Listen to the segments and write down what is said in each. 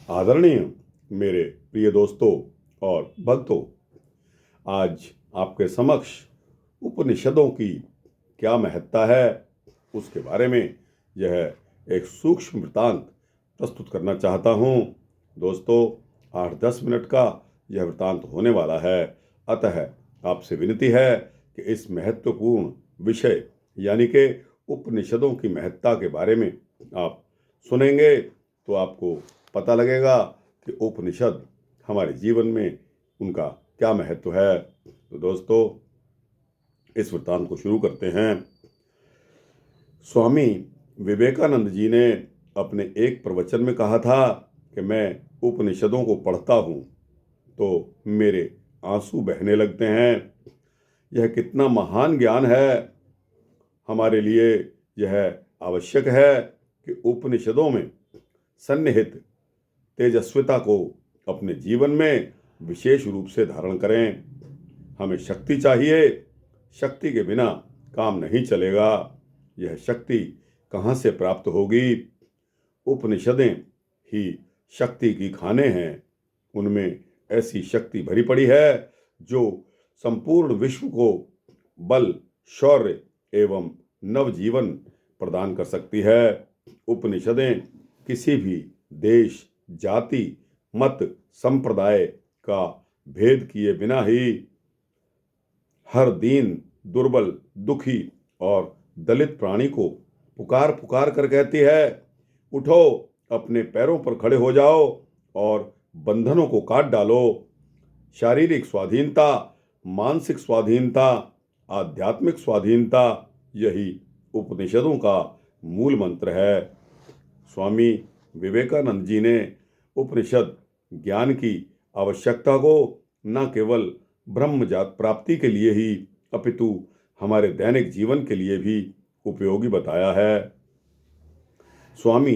आदरणीय मेरे प्रिय दोस्तों और भक्तों, आज आपके समक्ष उपनिषदों की क्या महत्ता है उसके बारे में यह एक सूक्ष्म वृत्तांत प्रस्तुत करना चाहता हूँ। दोस्तों, 8-10 मिनट का यह वृत्तांत होने वाला है, अतः आपसे विनती है कि इस महत्वपूर्ण विषय यानी कि उपनिषदों की महत्ता के बारे में आप सुनेंगे तो आपको पता लगेगा कि उपनिषद हमारे जीवन में उनका क्या महत्व है। तो दोस्तों, इस वृत्तांत को शुरू करते हैं। स्वामी विवेकानंद जी ने अपने एक प्रवचन में कहा था कि मैं उपनिषदों को पढ़ता हूँ तो मेरे आंसू बहने लगते हैं। यह कितना महान ज्ञान है। हमारे लिए यह आवश्यक है कि उपनिषदों में सन्निहित तेजस्विता को अपने जीवन में विशेष रूप से धारण करें। हमें शक्ति चाहिए, शक्ति के बिना काम नहीं चलेगा। यह शक्ति कहाँ से प्राप्त होगी? उपनिषदें ही शक्ति की खाने हैं। उनमें ऐसी शक्ति भरी पड़ी है जो संपूर्ण विश्व को बल, शौर्य एवं नवजीवन प्रदान कर सकती है। उपनिषदें किसी भी देश, जाति, मत, संप्रदाय का भेद किए बिना ही हर दीन, दुर्बल, दुखी और दलित प्राणी को पुकार पुकार कर कहती है, उठो, अपने पैरों पर खड़े हो जाओ और बंधनों को काट डालो। शारीरिक स्वाधीनता, मानसिक स्वाधीनता, आध्यात्मिक स्वाधीनता, यही उपनिषदों का मूल मंत्र है। स्वामी विवेकानंद जी ने उपनिषद ज्ञान की आवश्यकता को न केवल ब्रह्म प्राप्ति के लिए ही अपितु हमारे दैनिक जीवन के लिए भी उपयोगी बताया है। स्वामी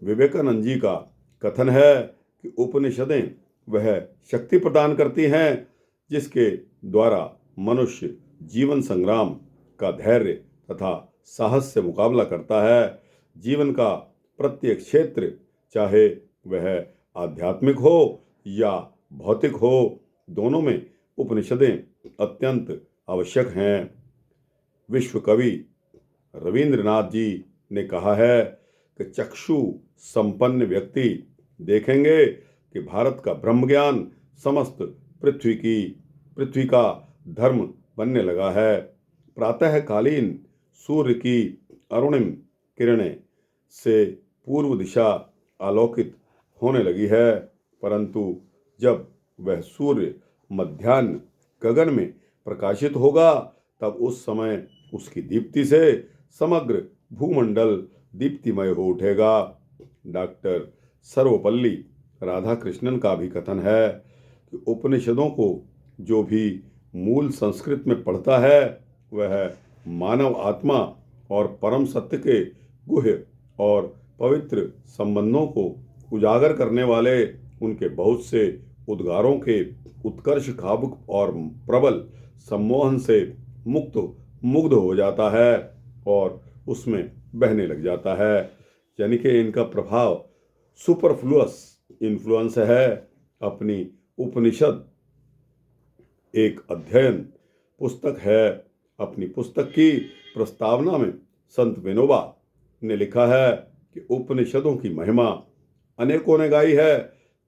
विवेकानंद जी का कथन है कि उपनिषदें वह शक्ति प्रदान करती हैं जिसके द्वारा मनुष्य जीवन संग्राम का धैर्य तथा साहस से मुकाबला करता है। जीवन का प्रत्येक क्षेत्र, चाहे वह आध्यात्मिक हो या भौतिक हो, दोनों में उपनिषदें अत्यंत आवश्यक हैं। विश्व कवि रविंद्रनाथ जी ने कहा है कि चक्षु संपन्न व्यक्ति देखेंगे कि भारत का ब्रह्म ज्ञान समस्त पृथ्वी का धर्म बनने लगा है। प्रातःकालीन सूर्य की अरुणिम किरणें से पूर्व दिशा आलोकित होने लगी है, परंतु जब वह सूर्य मध्याह्न गगन में प्रकाशित होगा तब उस समय उसकी दीप्ति से समग्र भूमंडल दीप्तिमय हो उठेगा। डॉक्टर सर्वपल्ली राधाकृष्णन का भी कथन है कि उपनिषदों को जो भी मूल संस्कृत में पढ़ता है वह मानव आत्मा और परम सत्य के गुह्य और पवित्र संबंधों को उजागर करने वाले उनके बहुत से उद्गारों के उत्कर्ष भावुक और प्रबल सम्मोहन से मुग्ध हो जाता है और उसमें बहने लग जाता है। यानी कि इनका प्रभाव सुपरफ्लुअस इन्फ्लुएंस है। अपनी उपनिषद एक अध्ययन पुस्तक है। अपनी पुस्तक की प्रस्तावना में संत विनोबा ने लिखा है कि उपनिषदों की महिमा अनेकों ने गाई है।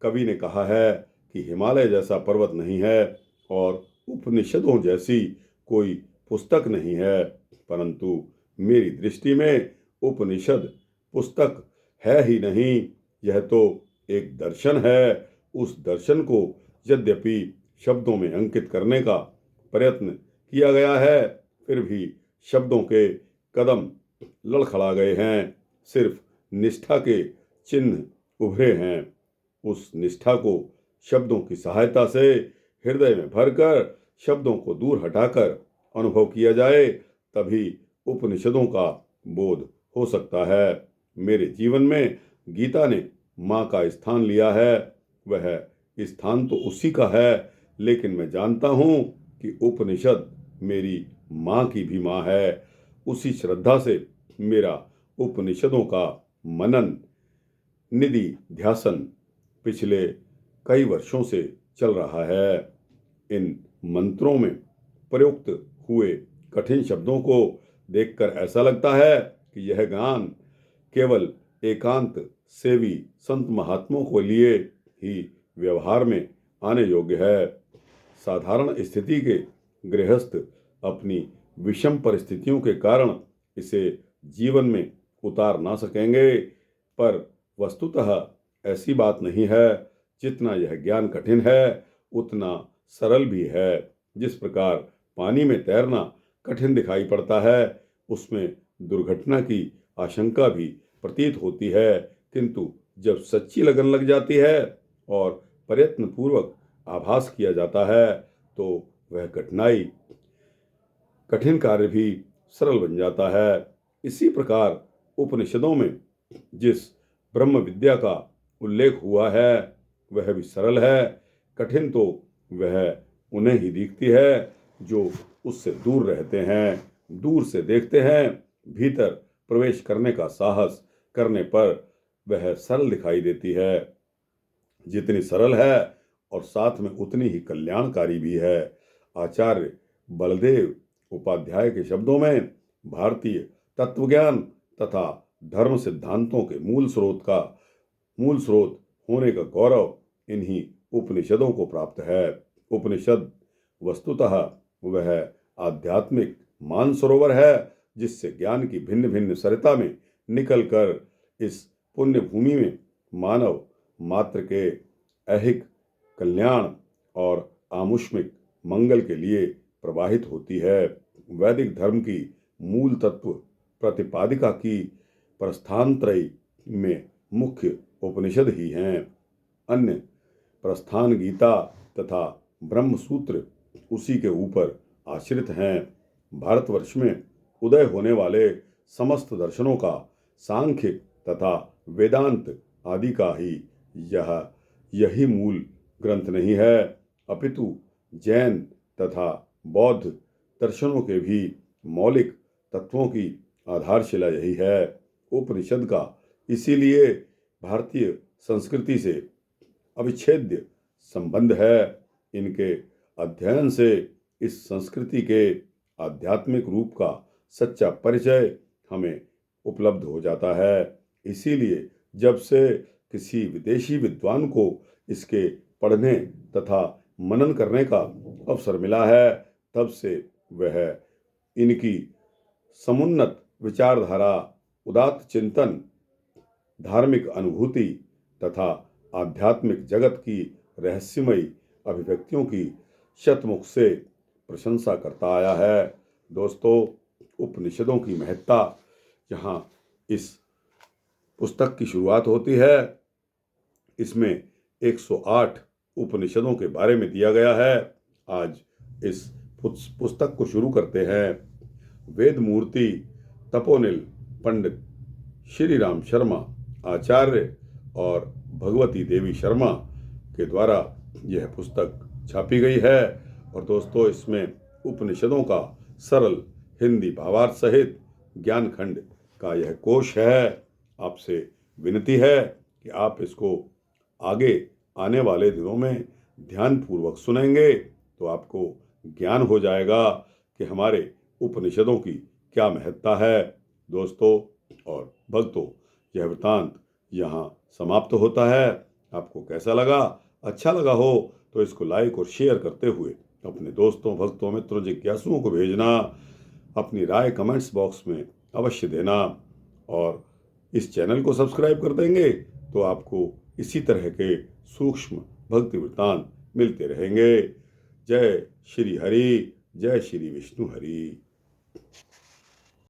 कवि ने कहा है कि हिमालय जैसा पर्वत नहीं है और उपनिषदों जैसी कोई पुस्तक नहीं है, परंतु मेरी दृष्टि में उपनिषद पुस्तक है ही नहीं, यह तो एक दर्शन है। उस दर्शन को यद्यपि शब्दों में अंकित करने का प्रयत्न किया गया है, फिर भी शब्दों के कदम लड़खड़ा गए हैं। सिर्फ निष्ठा के चिन्ह उभरे हैं। उस निष्ठा को शब्दों की सहायता से हृदय में भरकर शब्दों को दूर हटाकर अनुभव किया जाए, तभी उपनिषदों का बोध हो सकता है। मेरे जीवन में गीता ने माँ का स्थान लिया है। वह स्थान तो उसी का है, लेकिन मैं जानता हूँ कि उपनिषद मेरी माँ की भी माँ है। उसी श्रद्धा से मेरा उपनिषदों का मनन, निधि ध्यासन पिछले कई वर्षों से चल रहा है। इन मंत्रों में प्रयुक्त हुए कठिन शब्दों को देखकर ऐसा लगता है कि यह ज्ञान केवल एकांत सेवी संत महात्माओं के लिए ही व्यवहार में आने योग्य है। साधारण स्थिति के गृहस्थ अपनी विषम परिस्थितियों के कारण इसे जीवन में उतार ना सकेंगे, पर वस्तुतः ऐसी बात नहीं है। जितना यह ज्ञान कठिन है उतना सरल भी है। जिस प्रकार पानी में तैरना कठिन दिखाई पड़ता है, उसमें दुर्घटना की आशंका भी प्रतीत होती है, किंतु जब सच्ची लगन लग जाती है और प्रयत्न पूर्वक आभास किया जाता है तो वह कठिन कार्य भी सरल बन जाता है। इसी प्रकार उपनिषदों में जिस ब्रह्म विद्या का उल्लेख हुआ है वह भी सरल है। कठिन तो वह उन्हें ही दिखती है जो उससे दूर रहते हैं, दूर से देखते हैं। भीतर प्रवेश करने का साहस करने पर वह सरल दिखाई देती है। जितनी सरल है और साथ में उतनी ही कल्याणकारी भी है। आचार्य बलदेव उपाध्याय के शब्दों में भारतीय तत्वज्ञान तथा धर्म सिद्धांतों के मूल स्रोत होने का गौरव इन्हीं उपनिषदों को प्राप्त है। उपनिषद वस्तुतः वह आध्यात्मिक मानसरोवर है जिससे ज्ञान की भिन्न भिन्न सरिता में निकलकर इस पुण्य भूमि में मानव मात्र के ऐहिक कल्याण और आमुष्मिक मंगल के लिए प्रवाहित होती है। वैदिक धर्म की मूल तत्व प्रतिपादिका की प्रस्थानत्रयी में मुख्य उपनिषद ही हैं। अन्य प्रस्थान गीता तथा ब्रह्म सूत्र उसी के ऊपर आश्रित हैं। भारतवर्ष में उदय होने वाले समस्त दर्शनों का सांख्य तथा वेदांत आदि का ही यही मूल ग्रंथ नहीं है, अपितु जैन तथा बौद्ध दर्शनों के भी मौलिक तत्वों की आधारशिला यही है। उपनिषद का इसीलिए भारतीय संस्कृति से अविच्छेद्य संबंध है। इनके अध्ययन से इस संस्कृति के आध्यात्मिक रूप का सच्चा परिचय हमें उपलब्ध हो जाता है। इसीलिए जब से किसी विदेशी विद्वान को इसके पढ़ने तथा मनन करने का अवसर मिला है, तब से वह इनकी समुन्नत विचारधारा, उदात्त चिंतन, धार्मिक अनुभूति तथा आध्यात्मिक जगत की रहस्यमयी अभिव्यक्तियों की शतमुख से प्रशंसा करता आया है। दोस्तों, उपनिषदों की महत्ता जहाँ इस पुस्तक की शुरुआत होती है, इसमें 108 उपनिषदों के बारे में दिया गया है। आज इस पुस्तक को शुरू करते हैं। वेद मूर्ति तपोनिल पंडित श्री राम शर्मा आचार्य और भगवती देवी शर्मा के द्वारा यह पुस्तक छापी गई है। और दोस्तों, इसमें उपनिषदों का सरल हिंदी भावार्थ सहित ज्ञानखंड का यह कोश है। आपसे विनती है कि आप इसको आगे आने वाले दिनों में ध्यानपूर्वक सुनेंगे तो आपको ज्ञान हो जाएगा कि हमारे उपनिषदों की क्या महत्ता है। दोस्तों और भक्तों, यह वृत्तांत यहाँ समाप्त होता है। आपको कैसा लगा? अच्छा लगा हो तो इसको लाइक और शेयर करते हुए अपने दोस्तों, भक्तों, मित्रों, जिज्ञासुओं को भेजना। अपनी राय कमेंट्स बॉक्स में अवश्य देना और इस चैनल को सब्सक्राइब कर देंगे तो आपको इसी तरह के सूक्ष्म भक्ति वृत्तांत मिलते रहेंगे। जय श्री हरि, जय श्री विष्णु हरि।